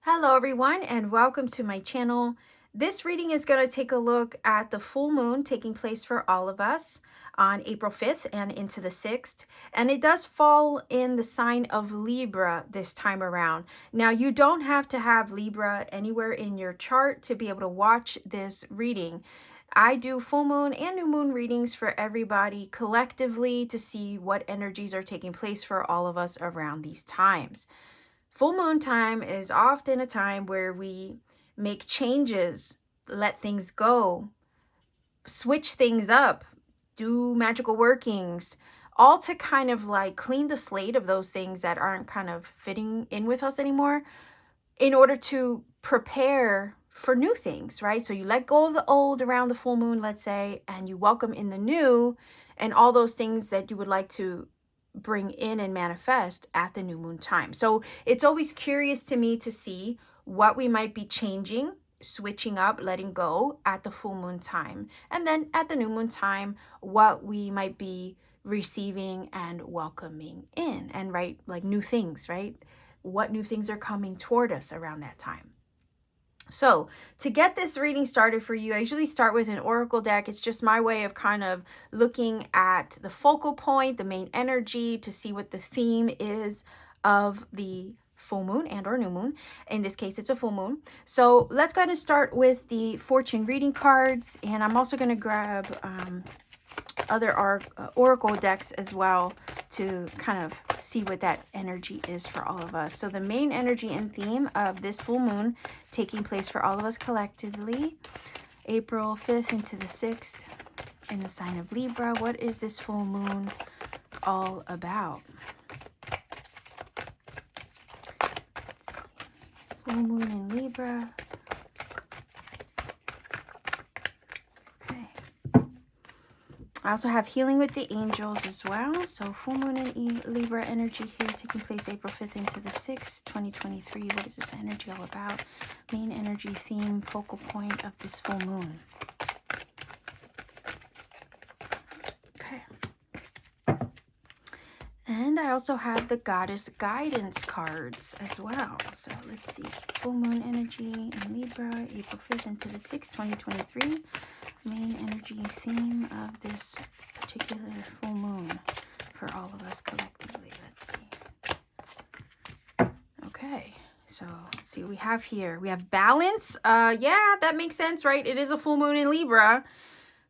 Hello everyone and welcome to my channel. This reading is going to take a look at the full moon taking place for all of us on April 5th and into the 6th. And it does fall in the sign of Libra this time around. Now you don't have to have Libra anywhere in your chart to be able to watch this reading. I do full moon and new moon readings for everybody collectively to see what energies are taking place for all of us around these times. Full moon time is often a time where we make changes, let things go, switch things up, do magical workings, all to kind of like clean the slate of those things that aren't kind of fitting in with us anymore in order to prepare for new things, right? So you let go of the old around the full moon, let's say, and you welcome in the new and all those things that you would like to bring in and manifest at the new moon time. So it's always curious to me to see what we might be changing, switching up, letting go at the full moon time. And then at the new moon time, what we might be receiving and welcoming in, and right, like new things, right? What new things are coming toward us around that time. So to get this reading started for you, I usually start with an oracle deck. It's just my way of kind of looking at the focal point, the main energy, to see what the theme is of the full moon and or new moon. In this case, it's a full moon. So let's go ahead and start with the fortune reading cards. And I'm also going to grab other oracle decks as well to kind of see what that energy is for all of us. So the main energy and theme of this full moon taking place for all of us collectively, April 5th into the 6th in the sign of Libra. What is this full moon all about? Let's see. Full moon in Libra. I also have healing with the angels as well. So full moon in Libra energy here taking place April 5th into the 6th, 2023. What is this energy all about? Main energy theme, focal point of this full moon. Okay. And I also have the goddess guidance cards as well. So let's see. Full moon energy in Libra, April 5th into the 6th, 2023. Main energy theme of this particular full moon for all of us collectively. Let's see. Okay, so let's see what we have here. We have balance. Yeah, that makes sense, right? It is a full moon in Libra.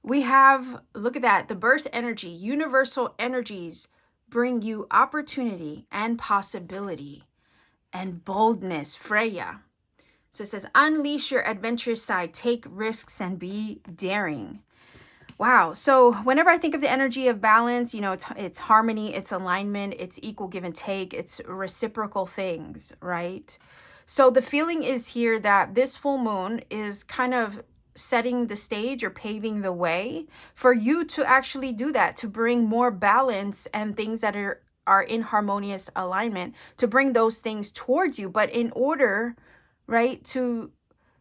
We have, look at that, the birth energy. Universal energies bring you opportunity and possibility and boldness, Freya. So it says, unleash your adventurous side, take risks, and be daring. Wow. So whenever I think of the energy of balance, you know, it's harmony, it's alignment, it's equal give and take, it's reciprocal things, right? So the feeling is here that this full moon is kind of setting the stage or paving the way for you to actually do that, to bring more balance and things that are in harmonious alignment, to bring those things towards you. But in order, right, to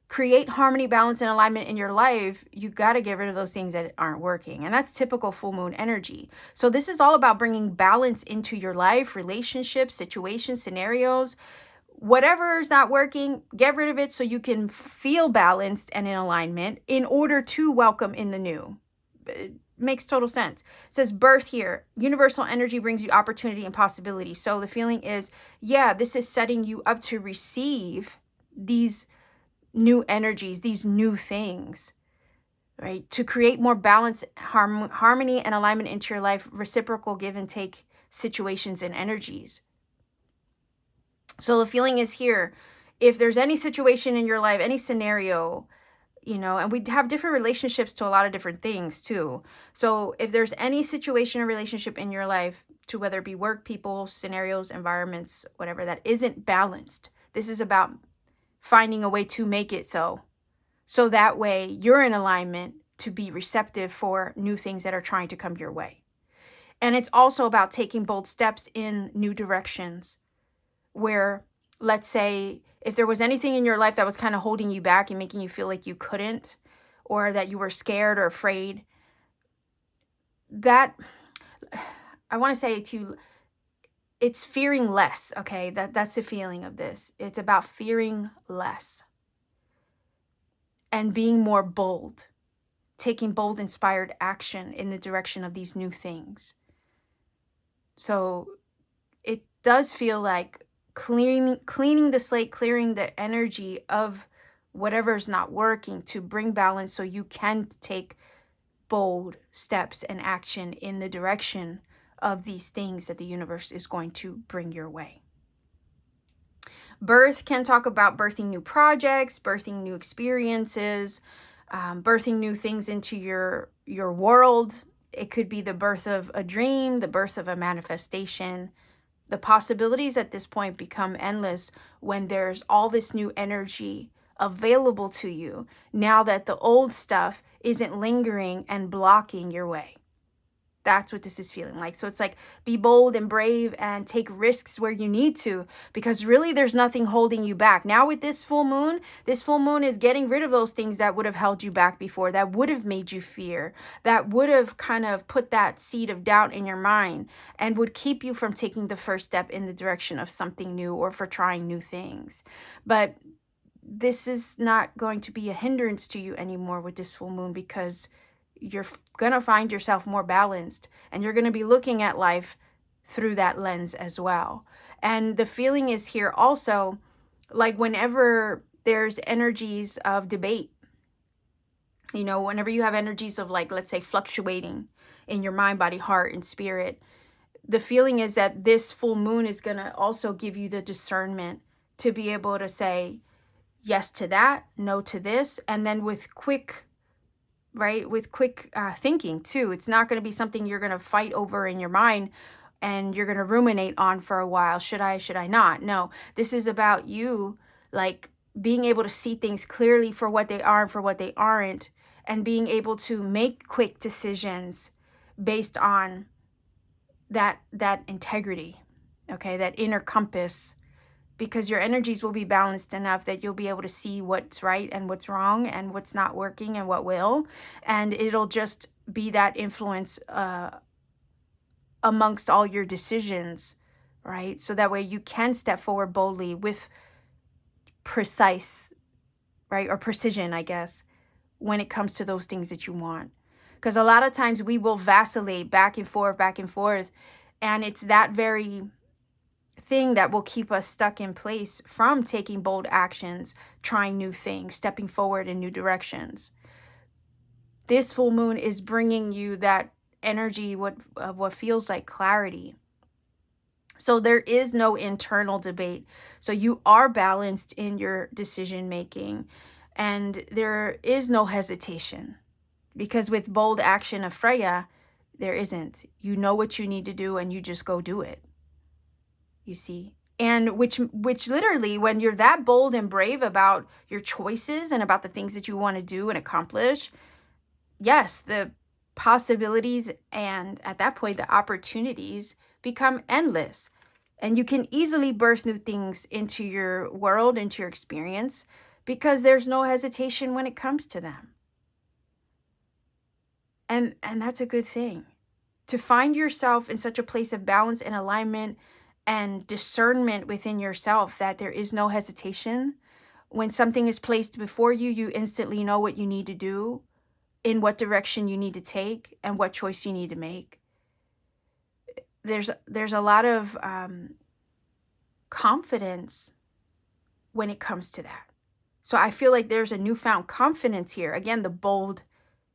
create harmony, balance, and alignment in your life, you got to get rid of those things that aren't working. And that's typical full moon energy. So this is all about bringing balance into your life, relationships, situations, scenarios. Whatever is not working, get rid of it so you can feel balanced and in alignment in order to welcome in the new. It makes total sense. It says birth here. Universal energy brings you opportunity and possibility. So the feeling is, yeah, this is setting you up to receive these new energies, these new things, right? To create more balance, harmony, and alignment into your life, reciprocal give and take situations and energies. So the feeling is here, if there's any situation in your life, any scenario, you know, and we have different relationships to a lot of different things too. So if there's any situation or relationship in your life, to whether it be work, people, scenarios, environments, whatever, that isn't balanced, this is about finding a way to make it so that way you're in alignment to be receptive for new things that are trying to come your way. And it's also about taking bold steps in new directions where, let's say, if there was anything in your life that was kind of holding you back and making you feel like you couldn't, or that you were scared or afraid, that, I want to say to you, it's fearing less, okay? That's the feeling of this. It's about fearing less and being more bold, taking bold, inspired action in the direction of these new things. So it does feel like cleaning the slate, clearing the energy of whatever's not working to bring balance so you can take bold steps and action in the direction of these things that the universe is going to bring your way. Birth can talk about birthing new projects, birthing new experiences, birthing new things into your world. It could be the birth of a dream, the birth of a manifestation. The possibilities at this point become endless when there's all this new energy available to you now that the old stuff isn't lingering and blocking your way. That's what this is feeling like. So it's like, be bold and brave and take risks where you need to, because really there's nothing holding you back. Now with this full moon is getting rid of those things that would have held you back before, that would have made you fear, that would have kind of put that seed of doubt in your mind and would keep you from taking the first step in the direction of something new or for trying new things. But this is not going to be a hindrance to you anymore with this full moon, because you're going to find yourself more balanced and you're going to be looking at life through that lens as well. And the feeling is here also, like whenever there's energies of debate, you know, whenever you have energies of, like, let's say, fluctuating in your mind, body, heart, and spirit, the feeling is that this full moon is going to also give you the discernment to be able to say yes to that, no to this, and then with quick thinking too. It's not going to be something you're going to fight over in your mind and you're going to ruminate on for a while. Should I not? No, this is about you, like, being able to see things clearly for what they are and for what they aren't, and being able to make quick decisions based on that integrity, okay, that inner compass, because your energies will be balanced enough that you'll be able to see what's right and what's wrong and what's not working and what will. And it'll just be that influence amongst all your decisions, right? So that way you can step forward boldly with precise, right, or precision, I guess, when it comes to those things that you want. Because a lot of times we will vacillate back and forth, and it's that very thing that will keep us stuck in place from taking bold actions, trying new things, stepping forward in new directions. This full moon is bringing you that energy, what feels like clarity. So there is no internal debate. So you are balanced in your decision making, and there is no hesitation, because with bold action of Freya, there isn't. You know what you need to do and you just go do it. You see? And which literally, when you're that bold and brave about your choices and about the things that you want to do and accomplish, yes, the possibilities and at that point the opportunities become endless, and you can easily birth new things into your world, into your experience, because there's no hesitation when it comes to them. And that's a good thing. To find yourself in such a place of balance and alignment and discernment within yourself that there is no hesitation. When something is placed before you, you instantly know what you need to do, in what direction you need to take, and what choice you need to make. There's a lot of confidence when it comes to that. So I feel like there's a newfound confidence here. Again, the bold,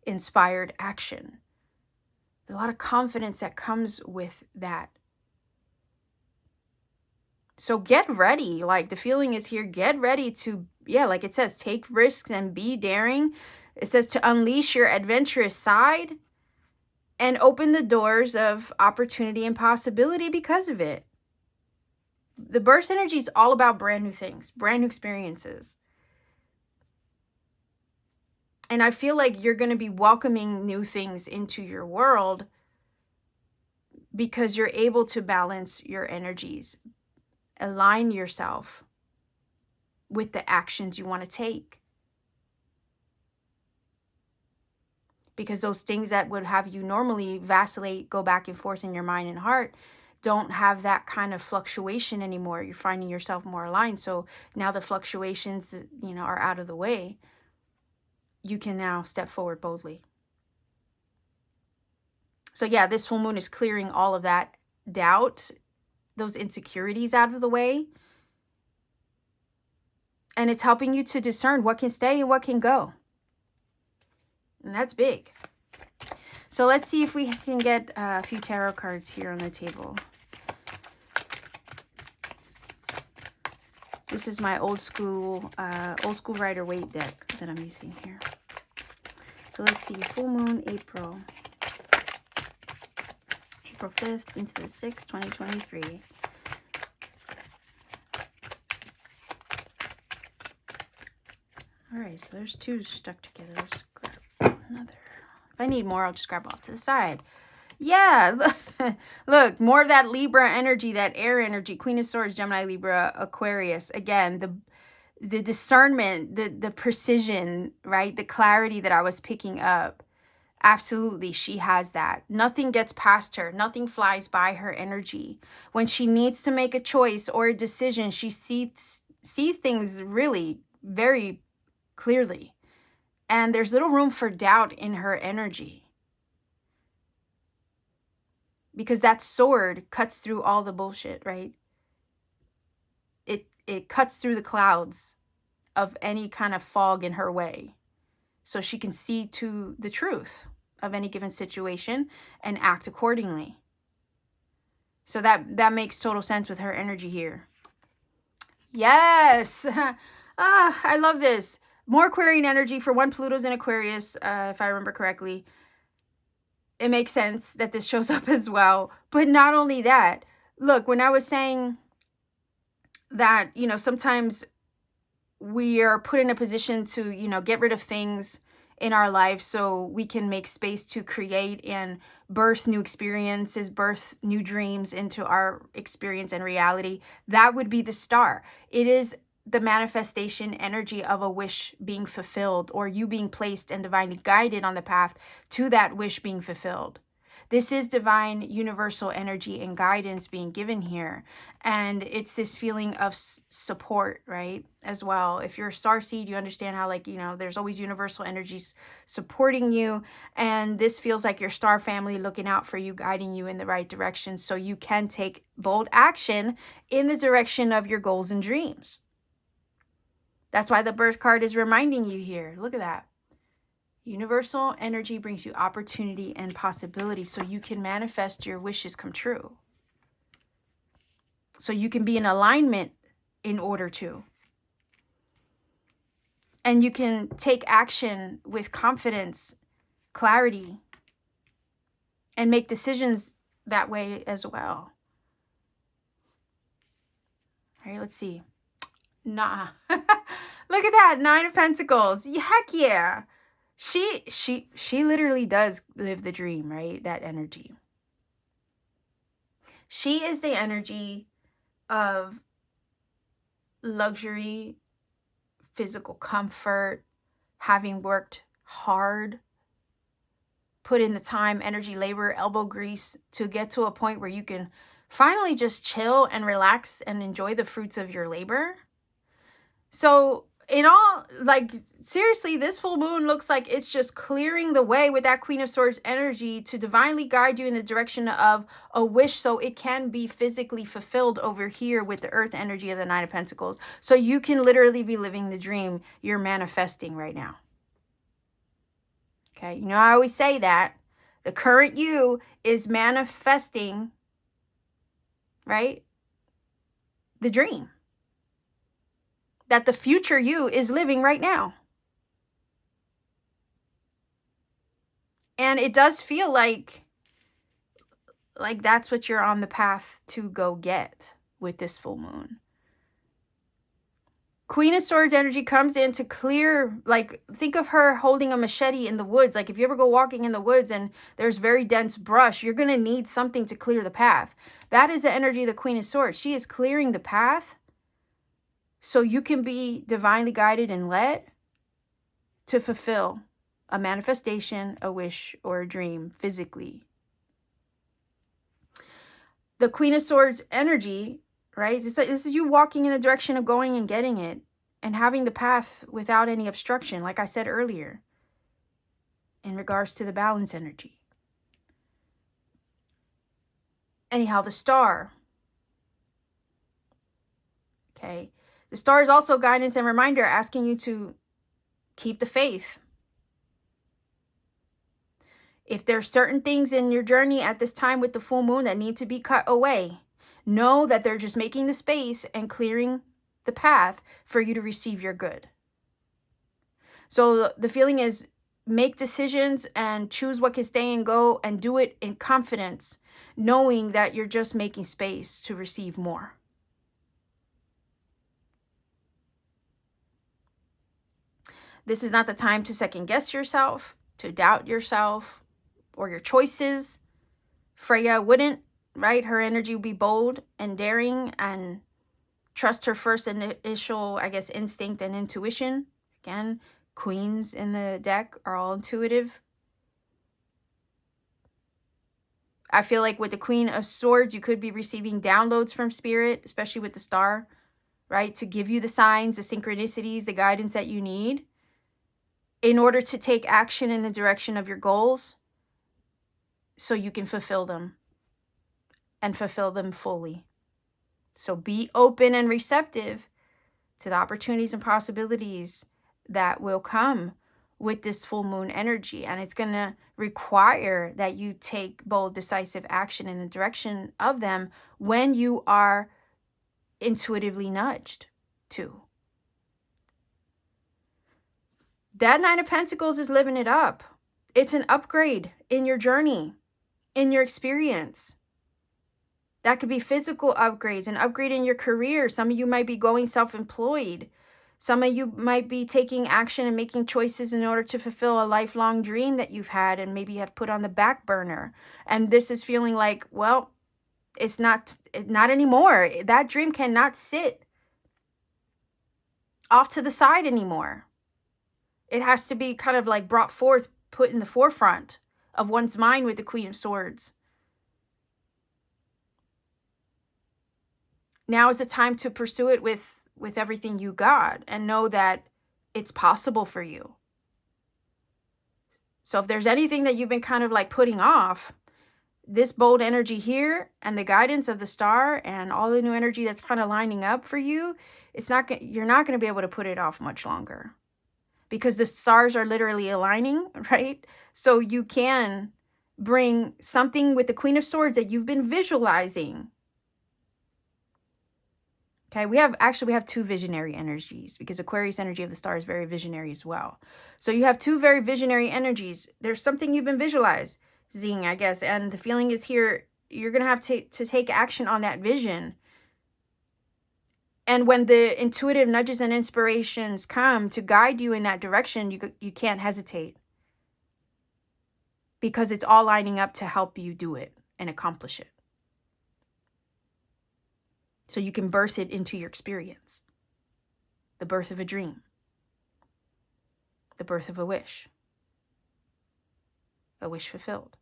inspired action. There's a lot of confidence that comes with that. So get ready. Like, the feeling is here, get ready to, like it says, take risks and be daring. It says to unleash your adventurous side and open the doors of opportunity and possibility because of it. The birth energy is all about brand new things, brand new experiences. And I feel like you're going to be welcoming new things into your world because you're able to balance your energies. Align yourself with the actions you want to take. because those things that would have you normally vacillate, go back and forth in your mind and heart, don't have that kind of fluctuation anymore. You're finding yourself more aligned. So now the fluctuations, you know, are out of the way. You can now step forward boldly. So yeah, this full moon is clearing all of that doubt, those insecurities out of the way. And it's helping you to discern what can stay and what can go. And that's big. So let's see if we can get a few tarot cards here on the table. This is my old school Rider-Waite deck that I'm using here. So let's see, full moon, April 5th into the 6th, 2023. All right, so there's two stuck together. Let's grab another. If I need more, I'll just grab off to the side. Yeah, look, more of that Libra energy, that air energy, Queen of Swords, Gemini, Libra, Aquarius. Again, the discernment, the precision, right? The clarity that I was picking up. Absolutely, she has that. Nothing gets past her. Nothing flies by her energy. When she needs to make a choice or a decision, she sees things really very clearly. And there's little room for doubt in her energy. Because that sword cuts through all the bullshit, right? It cuts through the clouds of any kind of fog in her way. So she can see to the truth of any given situation and act accordingly. So that makes total sense with her energy here. Yes! I love this. More Aquarian energy for one. Pluto's in Aquarius, if I remember correctly. It makes sense that this shows up as well. But not only that, look, when I was saying that, you know, sometimes we are put in a position to, you know, get rid of things in our life so we can make space to create and birth new experiences, birth new dreams into our experience and reality. That would be the star. It is the manifestation energy of a wish being fulfilled, or you being placed and divinely guided on the path to that wish being fulfilled. This is divine universal energy and guidance being given here. And it's this feeling of support, right? As well. If you're a star seed, you understand how, like, you know, there's always universal energies supporting you. And this feels like your star family looking out for you, guiding you in the right direction so you can take bold action in the direction of your goals and dreams. That's why the birth card is reminding you here. Look at that. Universal energy brings you opportunity and possibility so you can manifest your wishes come true. So you can be in alignment in order to. And you can take action with confidence, clarity, and make decisions that way as well. All right, let's see. Nah. Look at that, 9 of Pentacles. Heck yeah. She literally does live the dream, right? That energy. She is the energy of luxury, physical comfort, having worked hard, put in the time, energy, labor, elbow grease to get to a point where you can finally just chill and relax and enjoy the fruits of your labor. So in all, like, seriously, this full moon looks like it's just clearing the way with that Queen of Swords energy to divinely guide you in the direction of a wish so it can be physically fulfilled over here with the earth energy of the 9 of Pentacles. So you can literally be living the dream you're manifesting right now. Okay, you know, I always say that the current you is manifesting, right, the dream that the future you is living right now. And it does feel like that's what you're on the path to go get with this full moon. Queen of Swords energy comes in to clear, like, think of her holding a machete in the woods. Like, if you ever go walking in the woods and there's very dense brush, you're going to need something to clear the path. That is the energy of the Queen of Swords. She is clearing the path so you can be divinely guided and led to fulfill a manifestation, a wish, or a dream physically. The Queen of Swords energy, right? This is you walking in the direction of going and getting it and having the path without any obstruction, like I said earlier, in regards to the balance energy. Anyhow, the star. Okay. The star is also guidance and reminder, asking you to keep the faith. If there's certain things in your journey at this time with the full moon that need to be cut away, know that they're just making the space and clearing the path for you to receive your good. So the feeling is, make decisions and choose what can stay and go, and do it in confidence, knowing that you're just making space to receive more. This is not the time to second guess yourself, to doubt yourself or your choices. Freya wouldn't, right? Her energy would be bold and daring and trust her first initial, I guess, instinct and intuition. Again, queens in the deck are all intuitive. I feel like with the Queen of Swords, you could be receiving downloads from Spirit, especially with the star, right? To give you the signs, the synchronicities, the guidance that you need in order to take action in the direction of your goals so you can fulfill them and fulfill them fully. So be open and receptive to the opportunities and possibilities that will come with this full moon energy. And it's going to require that you take bold, decisive action in the direction of them when you are intuitively nudged to. That Nine of Pentacles is living it up. It's an upgrade in your journey, in your experience. That could be physical upgrades, an upgrade in your career. Some of you might be going self-employed. Some of you might be taking action and making choices in order to fulfill a lifelong dream that you've had and maybe have put on the back burner. And this is feeling like, well, it's not anymore. That dream cannot sit off to the side anymore. It has to be kind of like brought forth, put in the forefront of one's mind with the Queen of Swords. Now is the time to pursue it with everything you got and know that it's possible for you. So if there's anything that you've been kind of like putting off, this bold energy here and the guidance of the star and all the new energy that's kind of lining up for you, you're not going to be able to put it off much longer because the stars are literally aligning, right? So you can bring something with the Queen of Swords that you've been visualizing. Okay, we have two visionary energies because Aquarius energy of the star is very visionary as well. So you have two very visionary energies. There's something you've been visualizing, I guess, and the feeling is here, you're going to have to take action on that vision. And when the intuitive nudges and inspirations come to guide you in that direction, you can't hesitate because it's all lining up to help you do it and accomplish it. So you can birth it into your experience. The birth of a dream. The birth of a wish. A wish fulfilled.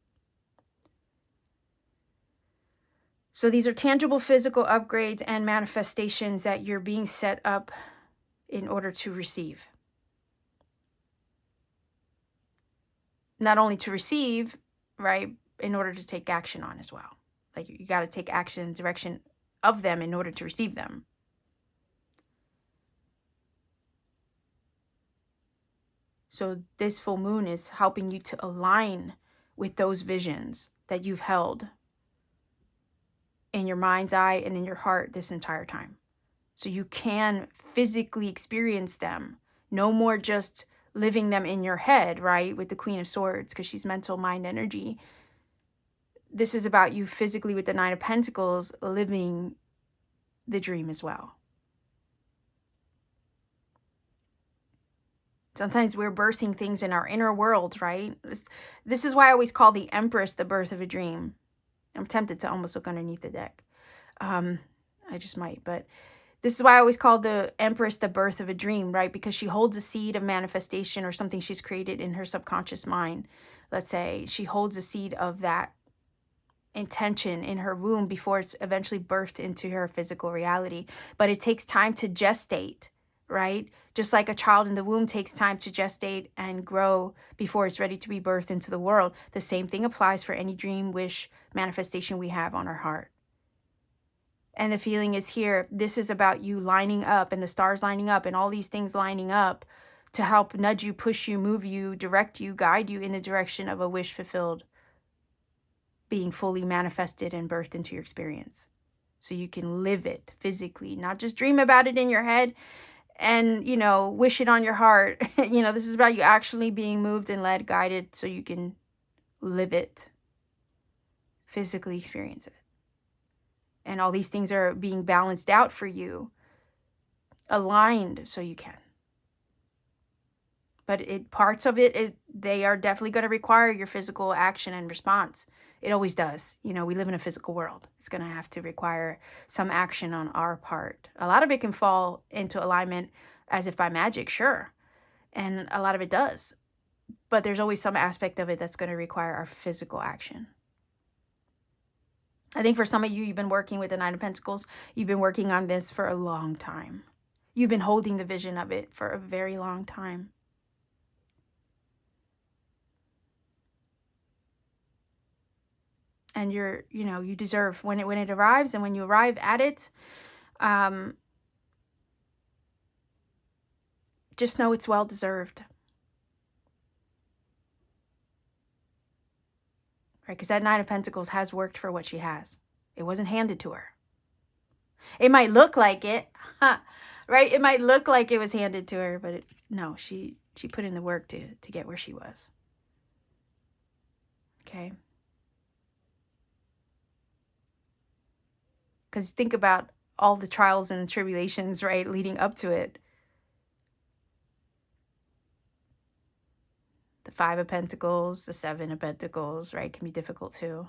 So these are tangible physical upgrades and manifestations that you're being set up in order to receive. Not only to receive, right, in order to take action on as well. Like you got to take action in the direction of them in order to receive them. So this full moon is helping you to align with those visions that you've held in your mind's eye and in your heart this entire time. So you can physically experience them. No more just living them in your head, right? With the Queen of Swords, because she's mental mind energy. This is about you physically with the Nine of Pentacles living the dream as well. Sometimes we're birthing things in our inner world, right? This is why I always call the Empress the birth of a dream. I'm tempted to almost look underneath the deck. I just might, but This is why I always call the Empress the birth of a dream, right? Because she holds a seed of manifestation or something she's created in her subconscious mind. Let's say she holds a seed of that intention in her womb before it's eventually birthed into her physical reality. But it takes time to gestate, right? Just like a child in the womb takes time to gestate and grow before it's ready to be birthed into the world. The same thing applies for any dream, wish, manifestation we have on our heart. And the feeling is here, this is about you lining up and the stars lining up and all these things lining up to help nudge you, push you, move you, direct you, guide you in the direction of a wish fulfilled, being fully manifested and birthed into your experience. So you can live it physically, not just dream about it in your head and, you know, wish it on your heart. You know, this is about you actually being moved and led, guided, so you can live it, physically experience it. And all these things are being balanced out for you, aligned so you can. But parts of it, they are definitely going to require your physical action and response. It always does. You know, we live in a physical world. It's going to have to require some action on our part. A lot of it can fall into alignment as if by magic, sure. And a lot of it does. But there's always some aspect of it that's going to require our physical action. I think for some of you, you've been working with the Nine of Pentacles. You've been working on this for a long time. You've been holding the vision of it for a very long time. And you deserve when it arrives, and when you arrive at it, just know it's well deserved. Right? Because that Nine of Pentacles has worked for what she has. It wasn't handed to her. It might look like it, right? It might look like it was handed to her, but no, she put in the work to get where she was. Okay? Because think about all the trials and tribulations, right, leading up to it. The Five of Pentacles, the Seven of Pentacles, right, can be difficult too.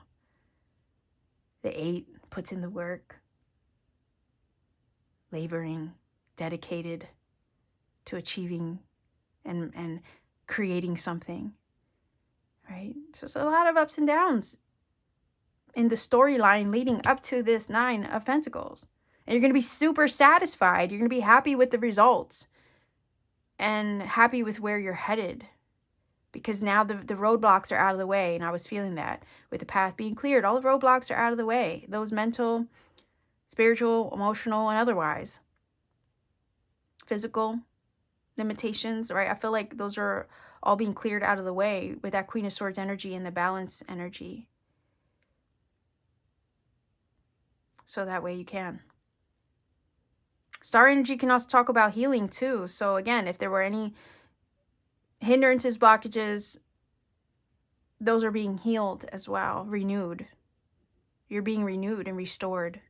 The Eight puts in the work, laboring, dedicated to achieving and creating something, right? So it's a lot of ups and downs in the storyline leading up to this Nine of Pentacles. And you're going to be super satisfied. You're going to be happy with the results and happy with where you're headed. Because now the roadblocks are out of the way. And I was feeling that with the path being cleared. All the roadblocks are out of the way. Those mental, spiritual, emotional, and otherwise. Physical limitations, right? I feel like those are all being cleared out of the way with that Queen of Swords energy and the balance energy. So that way you can. Star energy can also talk about healing too. So again, if there were any hindrances, blockages, those are being healed as well, renewed. You're being renewed and restored.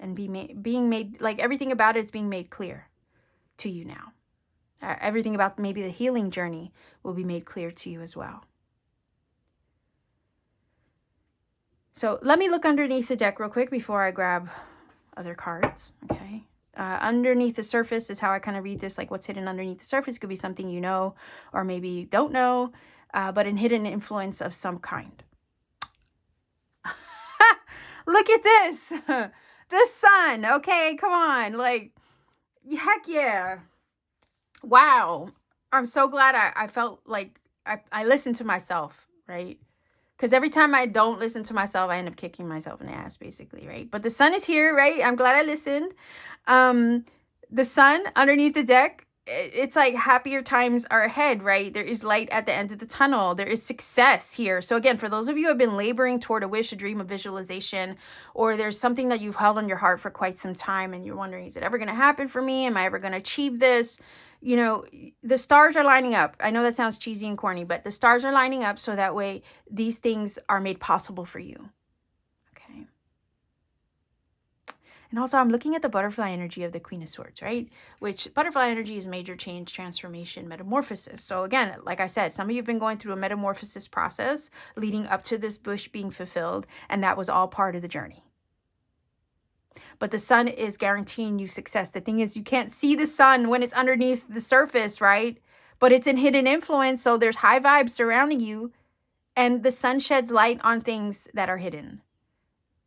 And being made, like everything about it is being made clear to you now. Everything about maybe the healing journey will be made clear to you as well. So let me look underneath the deck real quick before I grab other cards, okay? Underneath the surface is how I kind of read this, like what's hidden underneath the surface could be something you know or maybe don't know, but an hidden influence of some kind. Look at this. The sun, okay? Come on. Like, heck yeah. Wow. I'm so glad I felt like I listened to myself, right? Because every time I don't listen to myself, I end up kicking myself in the ass, basically, right? But the sun is here, right? I'm glad I listened. The sun underneath the deck, it's like happier times are ahead, right? There is light at the end of the tunnel. There is success here. So again, for those of you who have been laboring toward a wish, a dream, a visualization, or there's something that you've held on your heart for quite some time and you're wondering, is it ever going to happen for me? Am I ever going to achieve this? You know, the stars are lining up. I know that sounds cheesy and corny, but the stars are lining up so that way these things are made possible for you. Okay. And also I'm looking at the butterfly energy of the Queen of Swords, right? Which butterfly energy is major change, transformation, metamorphosis. So again, like I said, some of you have been going through a metamorphosis process leading up to this wish being fulfilled, and that was all part of the journey. but the sun is guaranteeing you success. The thing is, you can't see the sun when it's underneath the surface, right? But it's in hidden influence, so there's high vibes surrounding you, and the sun sheds light on things that are hidden.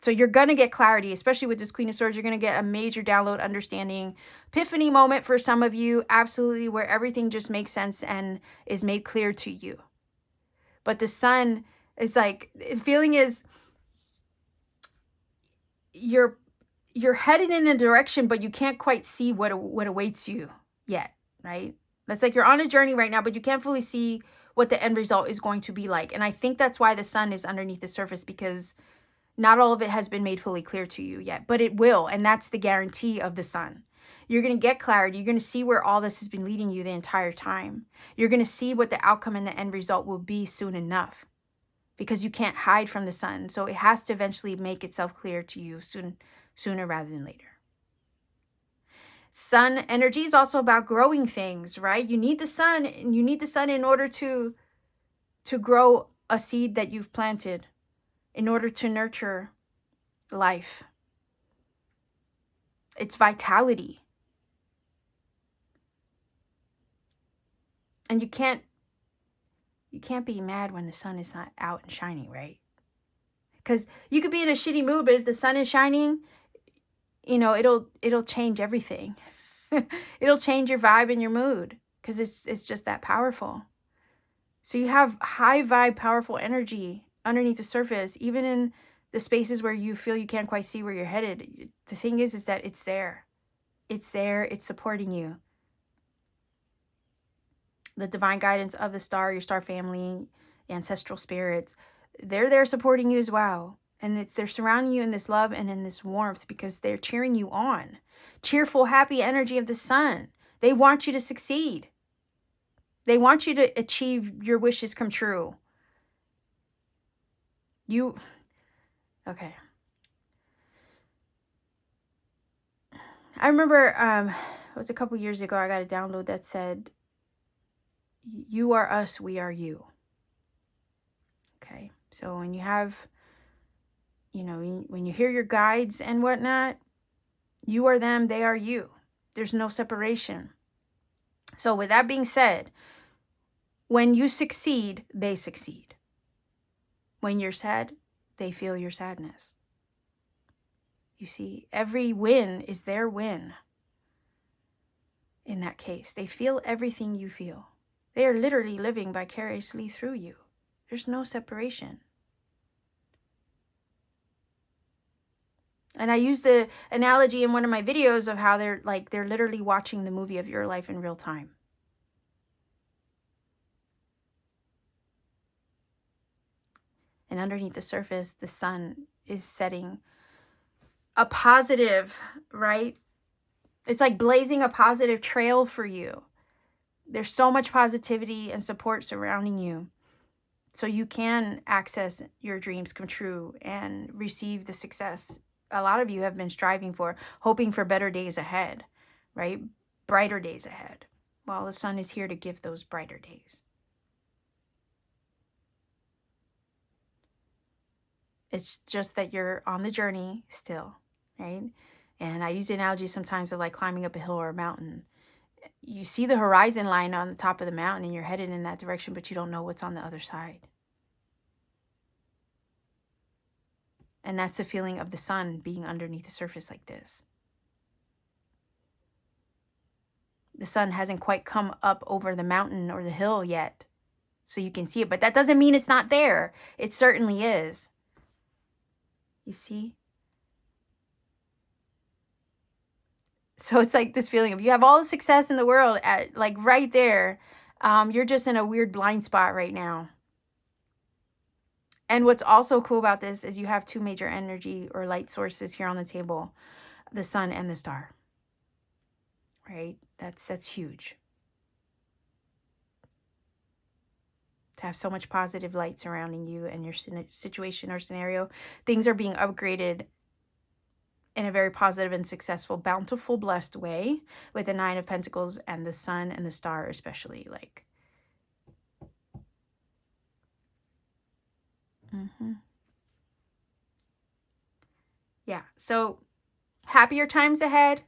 So you're going to get clarity, especially with this Queen of Swords. You're going to get a major download, understanding, epiphany moment for some of you, absolutely, where everything just makes sense and is made clear to you. But the sun is like, the feeling is you're headed in a direction, but you can't quite see what awaits you yet, right? That's like you're on a journey right now, but you can't fully see what the end result is going to be like. And I think that's why the sun is underneath the surface, because not all of it has been made fully clear to you yet, but it will. And that's the guarantee of the sun. You're going to get clarity. You're going to see where all this has been leading you the entire time. You're going to see what the outcome and the end result will be soon enough, because you can't hide from the sun. So it has to eventually make itself clear to you sooner rather than later. Sun energy is also about growing things, right? You need the sun, and you need the sun in order to grow a seed that you've planted, in order to nurture life. It's vitality. And you can't be mad when the sun is not out and shining, right? Because you could be in a shitty mood, but if the sun is shining, you know, it'll change everything. It'll change your vibe and your mood, because it's just that powerful. So you have high vibe, powerful energy underneath the surface, even in the spaces where you feel you can't quite see where you're headed. The thing is that it's there. It's there. It's supporting you. The divine guidance of the star, your star family, ancestral spirits, they're there supporting you as well. And they're surrounding you in this love and in this warmth, because they're cheering you on. Cheerful, happy energy of the sun. They want you to succeed. They want you to achieve your wishes come true. Okay. I remember it was a couple years ago, I got a download that said, you are us, we are you. Okay. So when you have, you know, when you hear your guides and whatnot, you are them, they are you. There's no separation. So with that being said, when you succeed, they succeed. When you're sad, they feel your sadness. You see, every win is their win. In that case, they feel everything you feel. They are literally living vicariously through you. There's no separation. And I use the analogy in one of my videos of how they're literally watching the movie of your life in real time. And underneath the surface, the sun is setting a positive, right? It's like blazing a positive trail for you. There's so much positivity and support surrounding you, so you can access your dreams come true and receive the success a lot of you have been striving for, hoping for better days ahead, right? Brighter days ahead. Well, the sun is here to give those brighter days. It's just that you're on the journey still, right? And I use the analogy sometimes of like climbing up a hill or a mountain. You see the horizon line on the top of the mountain and you're headed in that direction, but you don't know what's on the other side. And that's the feeling of the sun being underneath the surface like this. The sun hasn't quite come up over the mountain or the hill yet, so you can see it. But that doesn't mean it's not there. It certainly is. You see? So it's like this feeling of you have all the success in the world at like right there. You're just in a weird blind spot right now. And what's also cool about this is you have two major energy or light sources here on the table, the sun and the star. Right? That's huge. To have so much positive light surrounding you and your situation or scenario. Things are being upgraded in a very positive and successful, bountiful, blessed way with the Nine of Pentacles and the sun and the star especially. Like, yeah. So happier times ahead.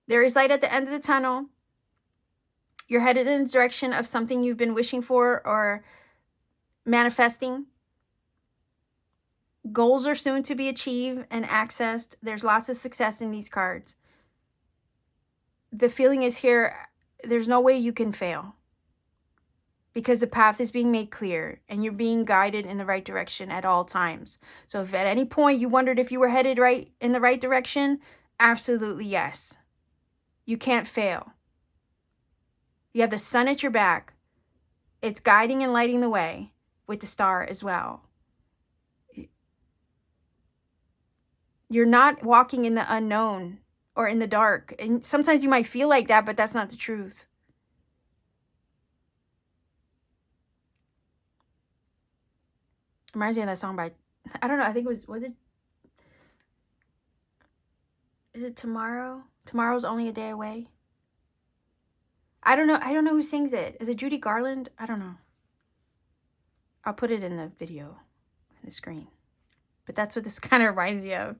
There is light at the end of the tunnel. You're headed in the direction of something you've been wishing for or manifesting. Goals are soon to be achieved and accessed. There's lots of success in these cards. The feeling is here, there's no way you can fail, because the path is being made clear and you're being guided in the right direction at all times. So if at any point you wondered if you were headed right in the right direction, absolutely yes. You can't fail. You have the sun at your back. It's guiding and lighting the way with the star as well. You're not walking in the unknown or in the dark. And sometimes you might feel like that, but that's not the truth. Reminds me of that song by, I don't know, I think it was it? Is it Tomorrow? Tomorrow's Only a Day Away? I don't know who sings it. Is it Judy Garland? I don't know. I'll put it in the video, in the screen. But that's what this kind of reminds me of.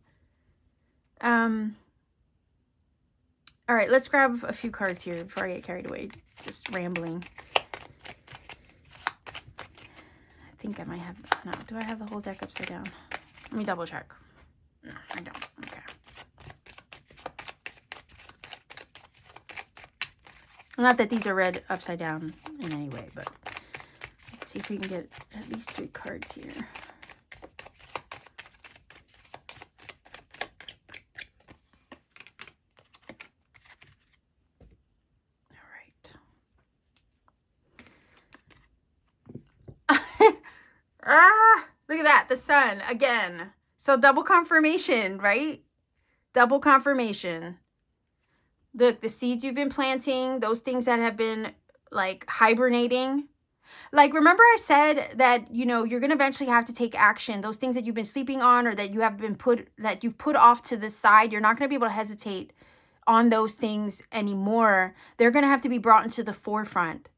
All right, let's grab a few cards here before I get carried away. Just rambling. I think I might have, no, do I have the whole deck upside down? Let me double check. No, I don't. Okay. Not that these are read upside down in any way, but let's see if we can get at least 3 cards here. Look at that, the sun again. So double confirmation, right? Double confirmation. Look, the seeds you've been planting, those things that have been like hibernating. Like, remember I said that, you know, you're going to eventually have to take action. Those things that you've been sleeping on or that you have been you've put off to the side, you're not going to be able to hesitate on those things anymore. They're going to have to be brought into the forefront.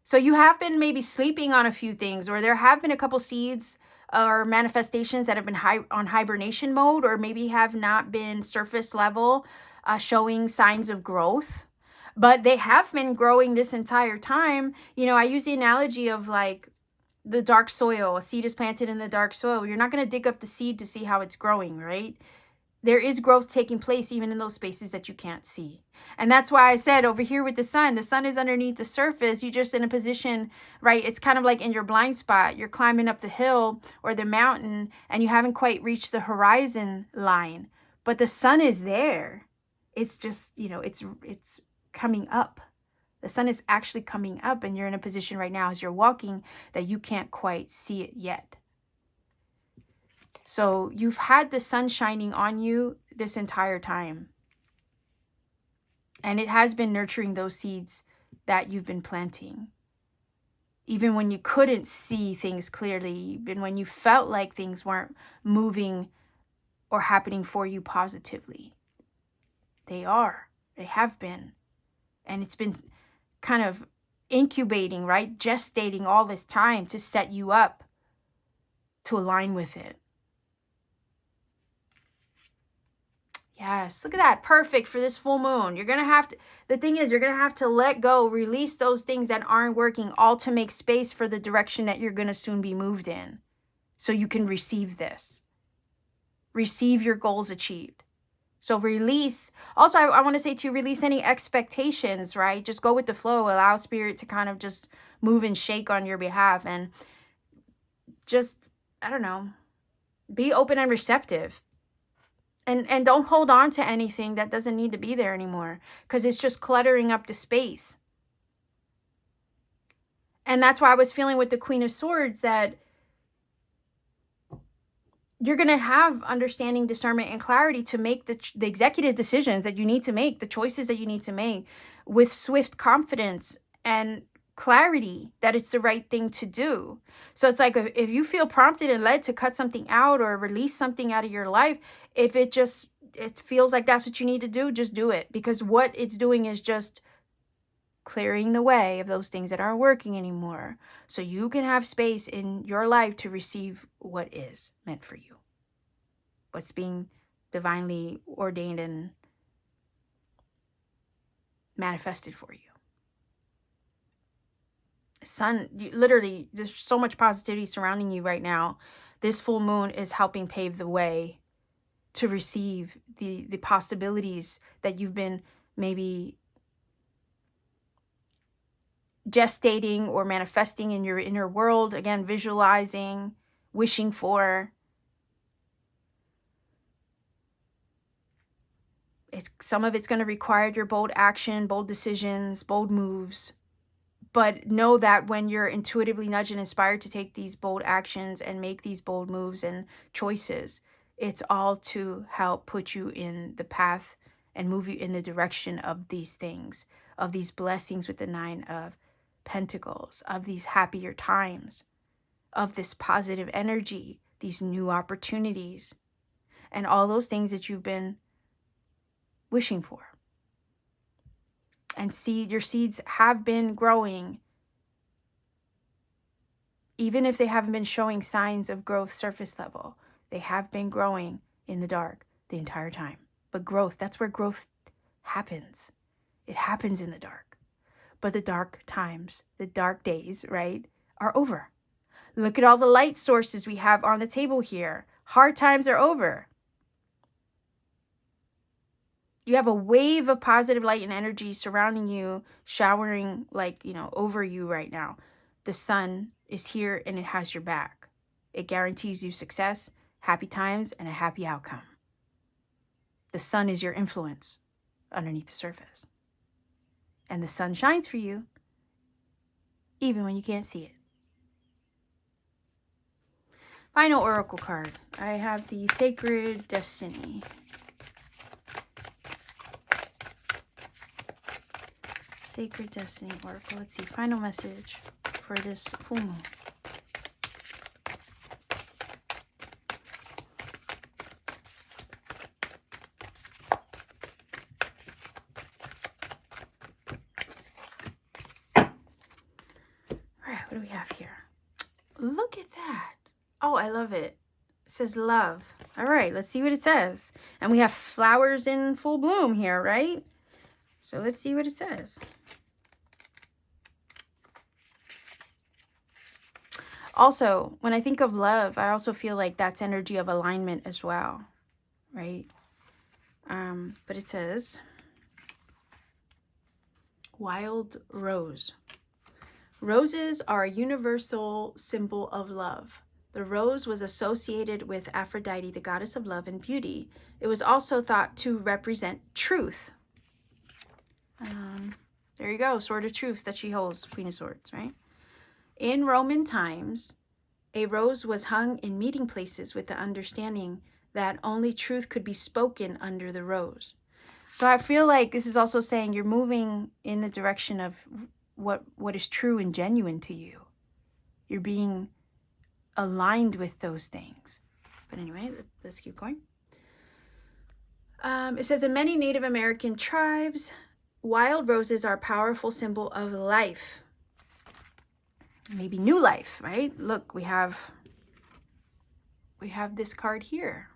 So you have been maybe sleeping on a few things, or there have been a couple seeds or manifestations that have been on hibernation mode, or maybe have not been surface level, showing signs of growth, but they have been growing this entire time. You know, I use the analogy of like the dark soil. A seed is planted in the dark soil. You're not going to dig up the seed to see how it's growing, right? There is growth taking place even in those spaces that you can't see. And that's why I said over here with the sun is underneath the surface. You're just in a position, right? It's kind of like in your blind spot. You're climbing up the hill or the mountain and you haven't quite reached the horizon line, but the sun is there. It's just, you know, it's coming up. The sun is actually coming up, and you're in a position right now as you're walking that you can't quite see it yet. So you've had the sun shining on you this entire time. And it has been nurturing those seeds that you've been planting. Even when you couldn't see things clearly, even when you felt like things weren't moving or happening for you positively. They have been. And it's been kind of incubating, right? Gestating all this time to set you up to align with it. Yes, look at that. Perfect for this full moon. You're going to have to, the thing is, you're going to have to let go, release those things that aren't working, all to make space for the direction that you're going to soon be moved in. So you can receive this. Receive your goals achieved. So release. Also, I want to say to release any expectations, right? Just go with the flow. Allow spirit to kind of just move and shake on your behalf. And just, I don't know, be open and receptive. And don't hold on to anything that doesn't need to be there anymore, because it's just cluttering up the space. And that's why I was feeling with the Queen of Swords that you're going to have understanding, discernment, and clarity to make the executive decisions that you need to make, the choices that you need to make with swift confidence and clarity that it's the right thing to do. So it's like if you feel prompted and led to cut something out or release something out of your life, if it feels like that's what you need to do, just do it. Because what it's doing is just clearing the way of those things that aren't working anymore, so you can have space in your life to receive what is meant for you, what's being divinely ordained and manifested for you. Sun, literally, there's so much positivity surrounding you right now. This full moon is helping pave the way to receive the possibilities that you've been maybe gestating or manifesting in your inner world. Again, visualizing, wishing for. Some of it's going to require your bold action, bold decisions, bold moves. But know that when you're intuitively nudged and inspired to take these bold actions and make these bold moves and choices, it's all to help put you in the path and move you in the direction of these things, of these blessings with the 9 of Pentacles, of these happier times, of this positive energy, these new opportunities, and all those things that you've been wishing for. And your seeds have been growing, even if they haven't been showing signs of growth surface level. They have been growing in the dark the entire time. But growth, that's where growth happens. It happens in the dark. But the dark times, the dark days, right, are over. Look at all the light sources we have on the table here. Hard times are over. You have a wave of positive light and energy surrounding you, showering over you right now. The sun is here and it has your back. It guarantees you success, happy times, and a happy outcome. The sun is your influence underneath the surface. And the sun shines for you even when you can't see it. Final oracle card. I have the Sacred Destiny. Sacred Destiny Oracle. Let's see. Final message for this full moon. All right, what do we have here? Look at that. Oh, I love it. It says love. All right, let's see what it says. And we have flowers in full bloom here, right? So let's see what it says. Also, when I think of love, I also feel like that's energy of alignment as well, right? But it says, wild rose. Roses are a universal symbol of love. The rose was associated with Aphrodite, the goddess of love and beauty. It was also thought to represent truth. There you go, sword of truth that she holds, Queen of Swords, right? In Roman times, a rose was hung in meeting places with the understanding that only truth could be spoken under the rose. So I feel like this is also saying you're moving in the direction of what is true and genuine to you. You're being aligned with those things. But anyway, let's keep going. It says, in many Native American tribes, wild roses are a powerful symbol of life. Maybe new life, right? Look, we have this card here.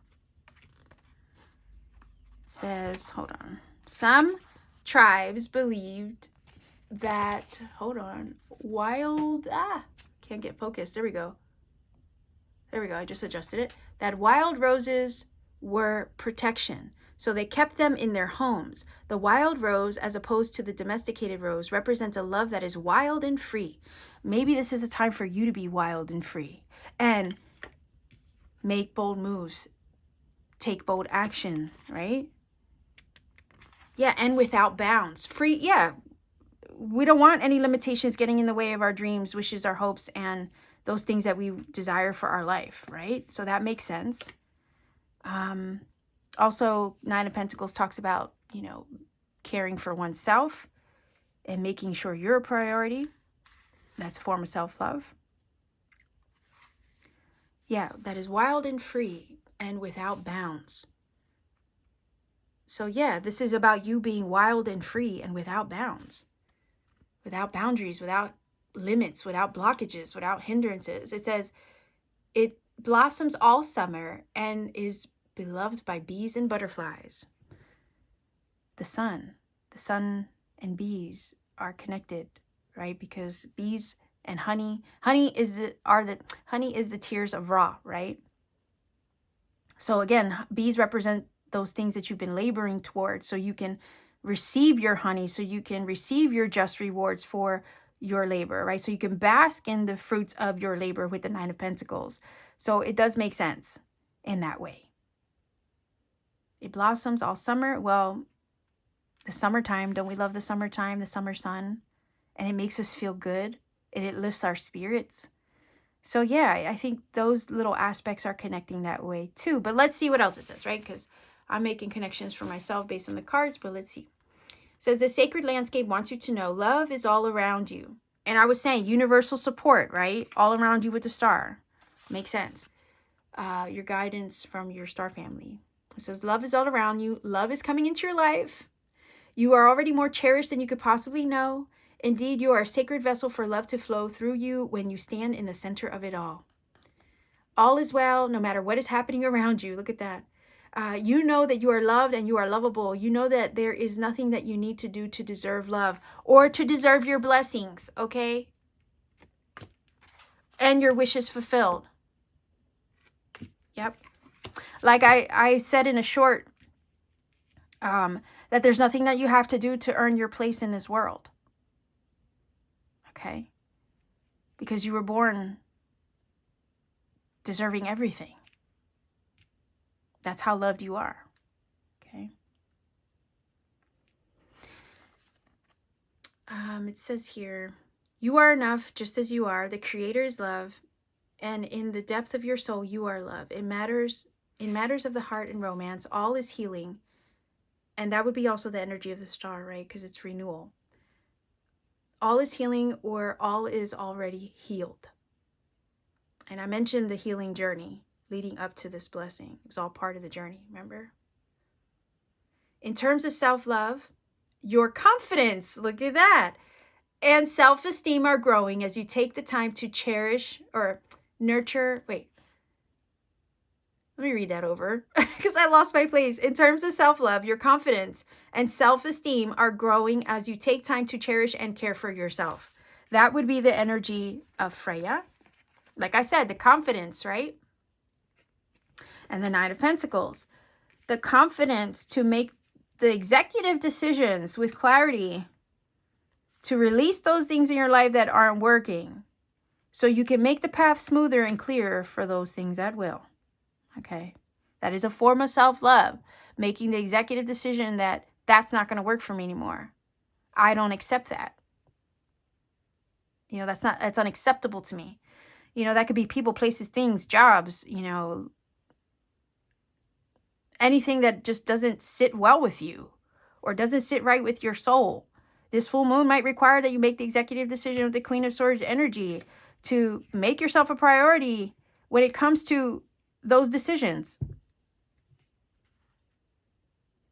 It says, hold on. Some tribes believed that, can't get focused. There we go. I just adjusted it. That wild roses were protection. So they kept them in their homes. The wild rose, as opposed to the domesticated rose, represents a love that is wild and free. Maybe this is a time for you to be wild and free and make bold moves, take bold action, right? Yeah, and without bounds. Free, yeah. We don't want any limitations getting in the way of our dreams, wishes, our hopes, and those things that we desire for our life, right? So that makes sense. Also, 9 of Pentacles talks about, caring for oneself and making sure you're a priority. That's a form of self-love. Yeah, that is wild and free and without bounds. So yeah, this is about you being wild and free and without bounds. Without boundaries, without limits, without blockages, without hindrances. It says it blossoms all summer and is beloved by bees and butterflies. The sun and bees are connected, right? Because bees and honey is the tears of Ra, right? So again, bees represent those things that you've been laboring towards, so you can receive your honey, so you can receive your just rewards for your labor, right? So you can bask in the fruits of your labor with the Nine of Pentacles. So it does make sense in that way. It blossoms all summer. Well, the summertime, don't we love the summertime, the summer sun? And it makes us feel good, and it lifts our spirits. So yeah, I think those little aspects are connecting that way too. But let's see what else it says, right? Because I'm making connections for myself based on the cards, but let's see. It says the sacred landscape wants you to know love is all around you. And I was saying universal support, right? All around you with the star. Makes sense. Your guidance from your star family. It says love is all around you. Love is coming into your life. You are already more cherished than you could possibly know. Indeed, you are a sacred vessel for love to flow through you when you stand in the center of it all. All is well, no matter what is happening around you. Look at that. You know that you are loved and you are lovable. You know that there is nothing that you need to do to deserve love or to deserve your blessings, okay? And your wishes fulfilled. Yep. Like I said in a short, that there's nothing that you have to do to earn your place in this world. Okay? Because you were born deserving everything. That's how loved you are. Okay? It says here, you are enough just as you are. The Creator is love. And in the depth of your soul, you are love. In matters of the heart and romance, all is healing. And that would be also the energy of the star, right? Because it's renewal. All is healing, or all is already healed. And I mentioned the healing journey leading up to this blessing. It was all part of the journey, remember? In terms of self-love, your confidence, look at that, and self-esteem are growing as you take the time to cherish or nurture. Wait, let me read that over because I lost my place. In terms of self-love, your confidence and self-esteem are growing as you take time to cherish and care for yourself. That would be the energy of Freya. Like I said, the confidence, right? And the Nine of Pentacles. The confidence to make the executive decisions with clarity, to release those things in your life that aren't working, so you can make the path smoother and clearer for those things that will. Okay? That is a form of self-love, making the executive decision that that's not going to work for me anymore. I don't accept that. You know, that's unacceptable to me. You know, that could be people, places, things, jobs, you know, anything that just doesn't sit well with you or doesn't sit right with your soul. This full moon might require that you make the executive decision with the Queen of Swords energy to make yourself a priority when it comes to those decisions.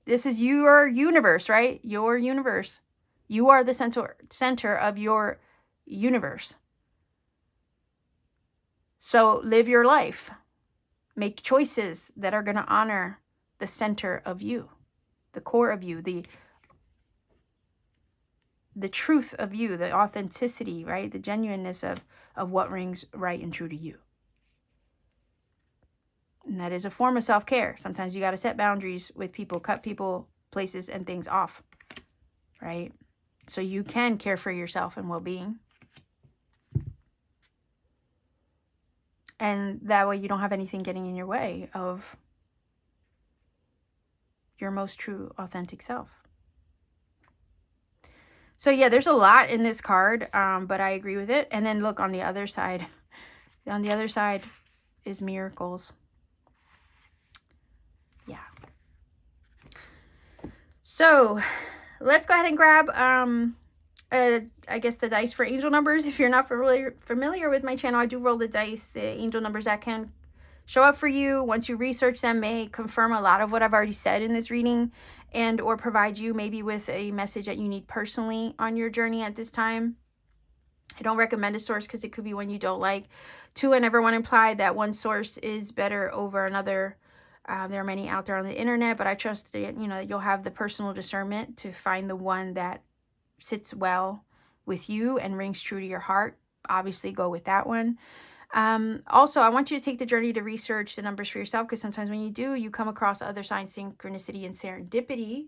This is your universe, right? Your universe. You are the center of your universe. So live your life. Make choices that are going to honor the center of you, the core of you, the truth of you, the authenticity, right? The genuineness of what rings right and true to you. And that is a form of self-care. Sometimes you got to set boundaries with people, cut people, places, and things off, right? So you can care for yourself and well-being. And that way you don't have anything getting in your way of your most true, authentic self. So yeah, there's a lot in this card, but I agree with it. And then look on the other side. On the other side is miracles. Yeah. So let's go ahead and grab, I guess, the dice for angel numbers. If you're not familiar with my channel, I do roll the dice. The angel numbers that can show up for you once you research them may confirm a lot of what I've already said in this reading, and or provide you maybe with a message that you need personally on your journey at this time. I don't recommend a source because it could be one you don't like. Two, I never want to imply that one source is better over another. There are many out there on the internet, but I trust that, you know, that you'll have the personal discernment to find the one that sits well with you and rings true to your heart. Obviously, go with that one. Also, I want you to take the journey to research the numbers for yourself, because sometimes when you do, you come across other signs, synchronicity and serendipity,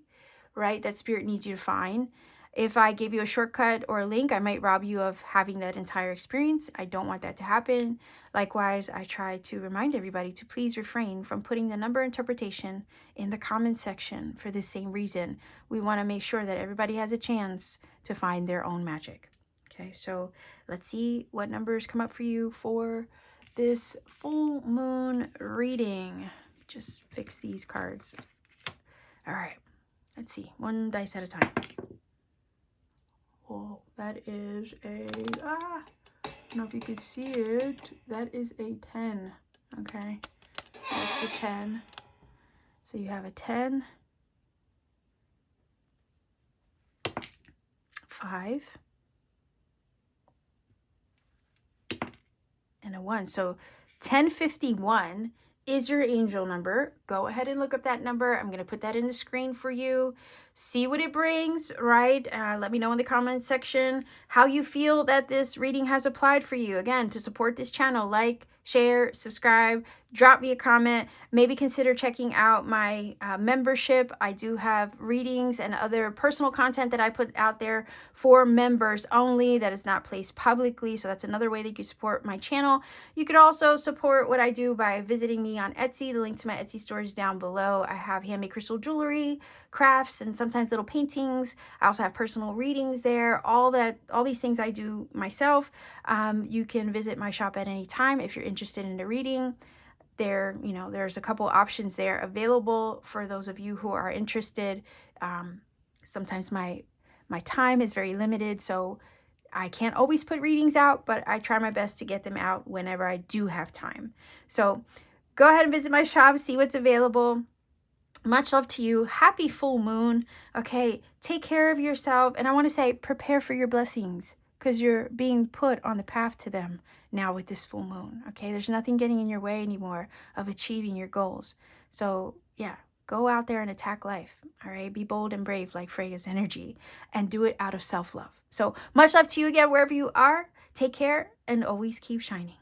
right, that spirit needs you to find. If I gave you a shortcut or a link, I might rob you of having that entire experience. I don't want that to happen. Likewise, I try to remind everybody to please refrain from putting the number interpretation in the comment section for the same reason. We want to make sure that everybody has a chance to find their own magic. Okay, so let's see what numbers come up for you for this full moon reading. Just fix these cards. All right, let's see. One dice at a time. Oh, that is a, I don't know if you can see it. That is a 10. Okay, that's the 10. So you have a 10, 5, and a 1. So 1051 is your angel number. Go ahead and look up that number. I'm going to put that in the screen for you. See what it brings, right? Let me know in the comments section how you feel that this reading has applied for you. Again, to support this channel, like, share, subscribe, drop me a comment. Maybe consider checking out my membership. I do have readings and other personal content that I put out there for members only that is not placed publicly. So that's another way that you can support my channel. You could also support what I do by visiting me on Etsy. The link to my Etsy store is down below. I have handmade crystal jewelry, crafts, and sometimes little paintings. I also have personal readings there. All these things I do myself. You can visit my shop at any time if you're interested in a reading. There's a couple options there available for those of you who are interested. Sometimes my time is very limited, so I can't always put readings out, but I try my best to get them out whenever I do have time. So go ahead and visit my shop, see what's available. Much love to you. Happy full moon. Okay, take care of yourself. And I want to say, prepare for your blessings, because you're being put on the path to them now with this full moon. Okay, there's nothing getting in your way anymore of achieving your goals. So yeah, go out there and attack life. All right, be bold and brave like Freya's energy, and do it out of self-love. So much love to you again, wherever you are. Take care and always keep shining.